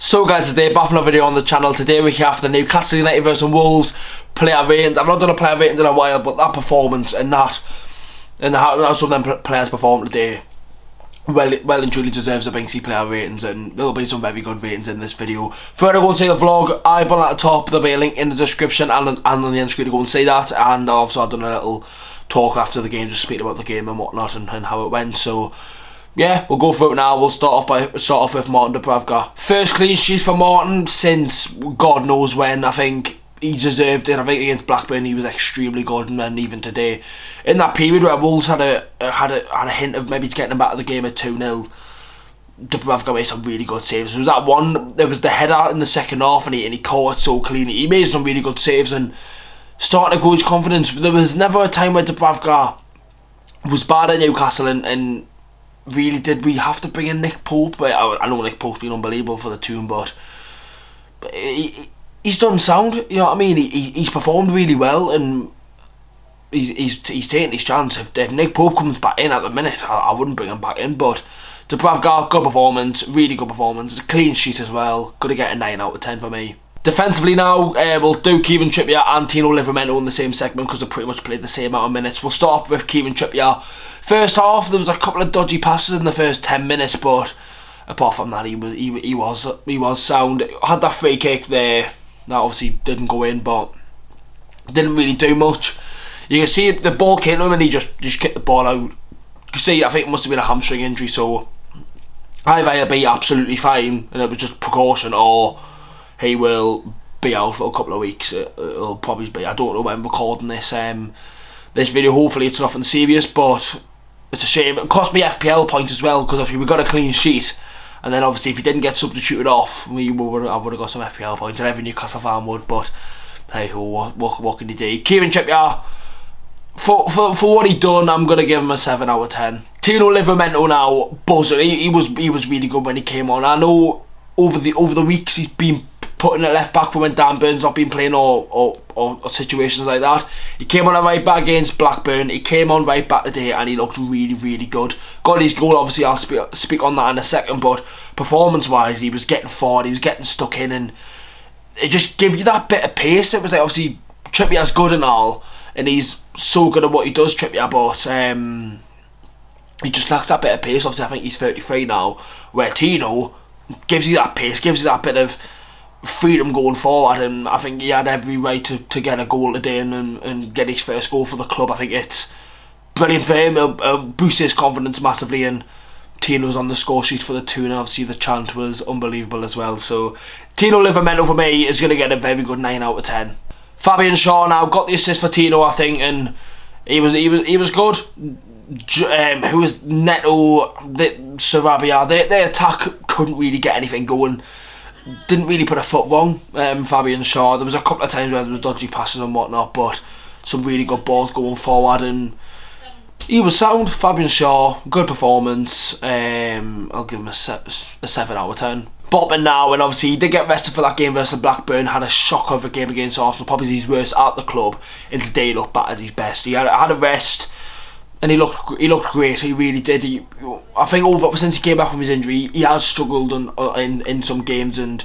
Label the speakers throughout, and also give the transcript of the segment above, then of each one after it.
Speaker 1: So guys, today back from another video on the channel. Today we have the Newcastle United versus Wolves player ratings. I've not done a player ratings in a while, but that performance and how some of them players performed today well and truly deserves a Binksy player ratings, and there'll be some very good ratings in this video. Further, go and see the vlog, eyeball at the top, there'll be a link in the description and on the end screen to go and see that. And also I've done a little talk after the game, just speaking about the game and whatnot and how it went. So yeah, we'll go through it now. We'll start off with Martin Dubravka. First clean sheet for Martin since God knows when. I think he deserved it. I think against Blackburn he was extremely good, and then even today, in that period where Wolves had a hint of maybe getting them back to the game at 2-0, Dubravka made some really good saves. There was that one. There was the header in the second half, and he caught it so cleanly. He made some really good saves and starting to grow his confidence. There was never a time where Dubravka was bad at Newcastle and really did we have to bring in Nick Pope. I know Nick Pope's been unbelievable for the team, but he's done sound, you know what I mean. He's performed really well, and he's taking his chance. If Nick Pope comes back in at the minute, I wouldn't bring him back in. But Dubravka, good performance, really good performance, a clean sheet as well. Gonna get a 9 out of 10 for me. Defensively now, we'll do Kieran Trippier and Tino Livramento in the same segment because they pretty much played the same amount of minutes. We'll start off with Kieran Trippier. First half, there was a couple of dodgy passes in the first 10 minutes, but apart from that, he was sound. Had that free kick there that obviously didn't go in, but didn't really do much. You can see the ball came to him and he just kicked the ball out. You can see, I think it must have been a hamstring injury, so either he'll be absolutely fine and it was just precaution, or he will be out for a couple of weeks. It'll probably be, I don't know when I'm recording this video. Hopefully it's nothing serious, but it's a shame. It cost me FPL points as well, because if we got a clean sheet, and then obviously if he didn't get substituted off, I would have got some FPL points, and every Newcastle fan would. But hey, what can you do? Kieran Trippier, for what he done, I'm gonna give him a 7 out of 10. Tino Livramento now, buzzing. He was really good when he came on. I know over the weeks he's been putting at left back for when Dan Burn's not been playing, or situations like that. He came on at right back against Blackburn. He came on right back today and he looked really good. Got his goal, obviously I'll speak on that in a second, but performance wise he was getting forward, he was getting stuck in, and it just gave you that bit of pace. It was like, obviously Trippier's good and all, and he's so good at what he does, Trippier, but he just lacks that bit of pace. Obviously I think he's 33 now, where Tino gives you that pace, gives you that bit of freedom going forward, and I think he had every right to get a goal today and get his first goal for the club. I think it's brilliant for him. It'll boost his confidence massively, and Tino's on the score sheet for the 2, and obviously the chant was unbelievable as well. So Tino Livramento for me is going to get a very good 9 out of 10. Fabian Shaw now got the assist for Tino, I think, and he was good. Who was Neto, Sarabia, their attack couldn't really get anything going. Didn't really put a foot wrong, Fabian Shaw. There was a couple of times where there was dodgy passes and whatnot, but some really good balls going forward, and he was sound. Fabian Shaw, good performance. I'll give him a 7 out of 10. Botman now, and obviously he did get rested for that game versus Blackburn. Had a shock of a game against Arsenal, probably his worst at the club, and today he looked back at his best. He had a rest, and he looked great. He really did. I think since he came back from his injury, he has struggled in some games and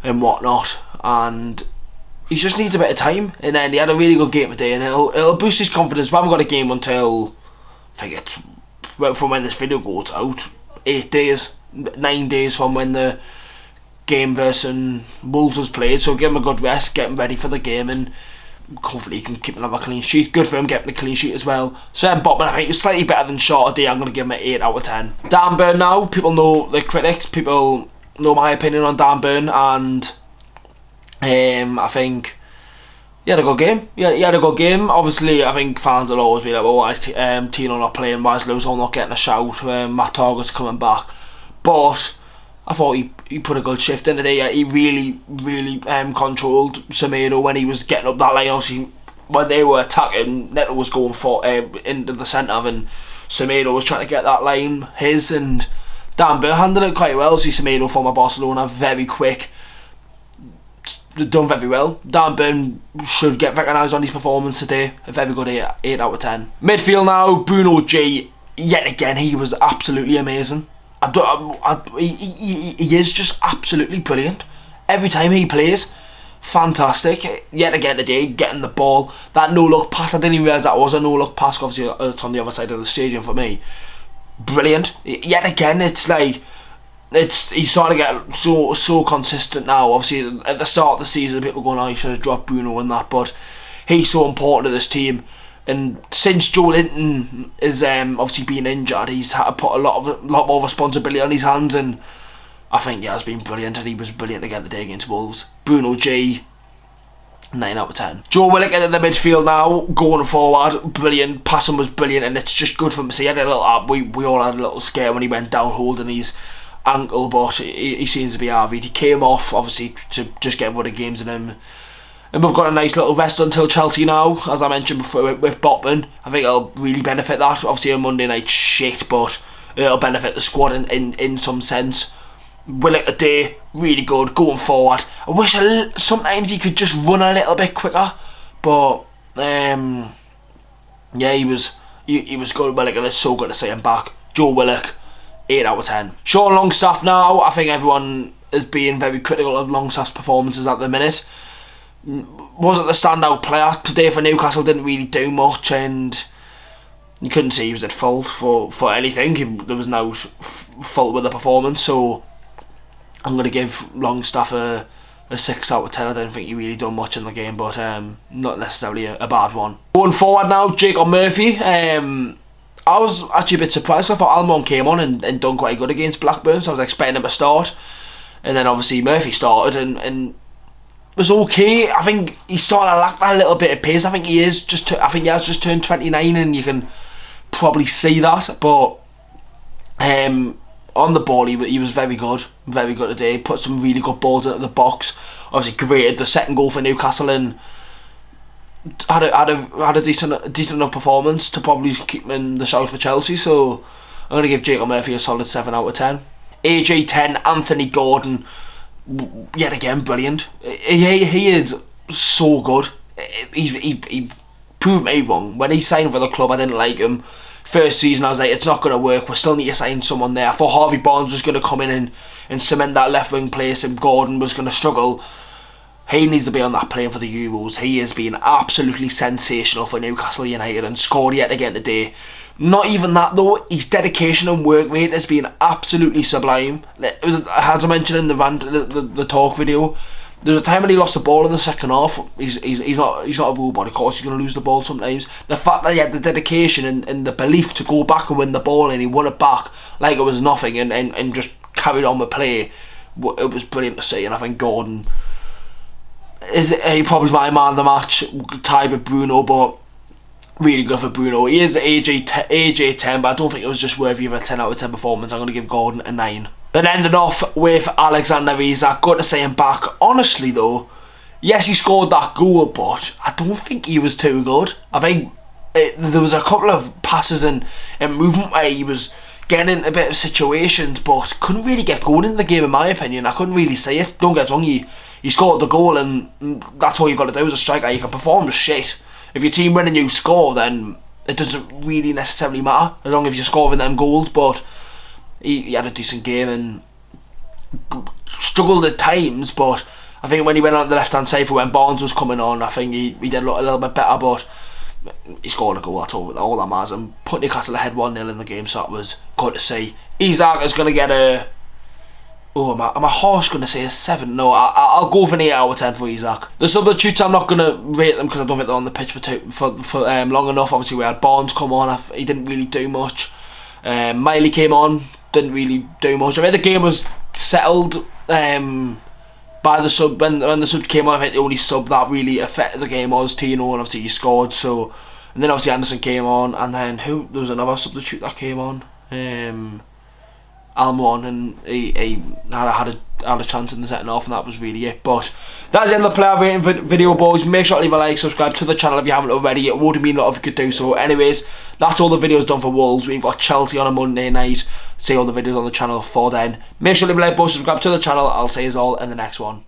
Speaker 1: whatnot, and he just needs a bit of time. And then he had a really good game today, and it'll boost his confidence. We haven't got a game until, I think it's from when this video goes out, 9 days from when the game versus Wolves was played. So give him a good rest, get him ready for the game, and hopefully he can keep another clean sheet. Good for him getting a clean sheet as well. So Botman, I think he was slightly better than Shaw today. I'm going to give him an 8 out of 10. Dan Burn now, people know the critics, people know my opinion on Dan Burn, and I think he had a good game. He had a good game. Obviously, I think fans will always be like, oh, why is Tino not playing? Why is Lewis Hall not getting a shout? Matt Targett's coming back. But I thought he put a good shift in today. He really controlled Semedo when he was getting up that line. Obviously, when they were attacking, Neto was going for into the centre, and Semedo was trying to get that line his, and Dan Burn handled it quite well. See, Semedo, former Barcelona, very quick, done very well. Dan Burn should get recognised on his performance today. A very good 8 out of 10. Midfield now, Bruno G. Yet again, he was absolutely amazing. he is just absolutely brilliant. Every time he plays, fantastic. Yet again today, getting the ball, that no-look pass, I didn't even realise that was a no-look pass, obviously it's on the other side of the stadium for me. Brilliant. Yet again, it's like, he's starting to get so consistent now. Obviously at the start of the season people were going, oh, you should have dropped Bruno and that, but he's so important to this team. And since Joe Linton is obviously been injured, he's had to put a lot more responsibility on his hands, and I think he has been brilliant, and he was brilliant again today against Wolves. Bruno G, 9 out of 10. Joe Willock in the midfield now, going forward, brilliant. Passing was brilliant, and it's just good for him to see. We all had a little scare when he went down holding his ankle, but he seems to be alright. He came off obviously to just get rid of games in him. And we've got a nice little rest until Chelsea now, as I mentioned before, with Botman. I think it'll really benefit that. Obviously a Monday night shit, but it'll benefit the squad in some sense. Willock today, really good, going forward. I wish sometimes he could just run a little bit quicker, but yeah, he was good. Willock, and it's so good to see him back. Joe Willock, 8 out of 10. Sean Longstaff now, I think everyone is being very critical of Longstaff's performances at the minute. Wasn't the standout player today for Newcastle, didn't really do much, and you couldn't see he was at fault for anything. There was no fault with the performance, so I'm going to give Longstaff a 6 out of 10. I don't think he really done much in the game, but not necessarily a bad one. Going forward now, Jacob Murphy. I was actually a bit surprised. I thought Almond came on and done quite good against Blackburn, so I was expecting him to start, and then obviously Murphy started and was okay. I think he's starting to lack that little bit of pace. I think he has just turned 29, and you can probably see that. But on the ball, he was very good today. Put some really good balls into the box. Obviously created the second goal for Newcastle and had a decent enough performance to probably keep him in the shout for Chelsea. So I'm going to give Jacob Murphy a solid 7 out of 10. AJ 10, Anthony Gordon. Yet again, brilliant. He is so good. He proved me wrong. When he signed for the club, I didn't like him. First season, I was like, it's not going to work. We still need to sign someone there. I thought Harvey Barnes was going to come in and cement that left wing place, and Gordon was going to struggle. He needs to be on that plane for the Euros. He has been absolutely sensational for Newcastle United and scored yet again today. Not even that though, his dedication and work rate has been absolutely sublime. As I mentioned in the talk video, there's a time when he lost the ball in the second half. He's not a robot, of course he's going to lose the ball sometimes. The fact that he had the dedication and the belief to go back and win the ball, and he won it back like it was nothing, and just carried on with play, it was brilliant to see. And I think Gordon he probably my man of the match, tied with Bruno, but really good for Bruno. He is AJ 10, but I don't think it was just worthy of a 10 out of 10 performance. I'm going to give Gordon a 9. Then ending off with Alexander Isak. Good to see him back. Honestly though, yes, he scored that goal, but I don't think he was too good. I think there was a couple of passes and movement where he was getting into a bit of situations, but couldn't really get going in the game in my opinion. I couldn't really see it. Don't get wrong, he scored the goal, and that's all you've got to do as a striker. You can perform as shit. If your team win and you score, then it doesn't really necessarily matter, as long as you're scoring them goals. But he had a decent game and struggled at times, but I think when he went on the left hand side for when Barnes was coming on, I think he did look a little bit better, but he scored a goal. That's all that matters, and put Newcastle ahead 1-0 in the game, so that was good to see. Isak is going to get a... Oh, am I harsh going to say a 7? No, I'll go for an 8 out of 10 for Isak. The substitutes, I'm not going to rate them because I don't think they're on the pitch for long enough. Obviously, we had Barnes come on. He didn't really do much. Miley came on, didn't really do much. I mean, the game was settled by the sub. When the sub came on, I think the only sub that really affected the game was Tino, and obviously he scored. So, and then obviously Anderson came on, and then there was another substitute that came on. Almon, and he had a chance in the second half, and that was really it. But that's the end of the player rating video, boys. Make sure to leave a like, subscribe to the channel if you haven't already. It would mean a lot if you could do so. Anyways, that's all the videos done for Wolves. We've got Chelsea on a Monday night. See all the videos on the channel for then. Make sure to leave a like, boys, subscribe to the channel. I'll see you all in the next one.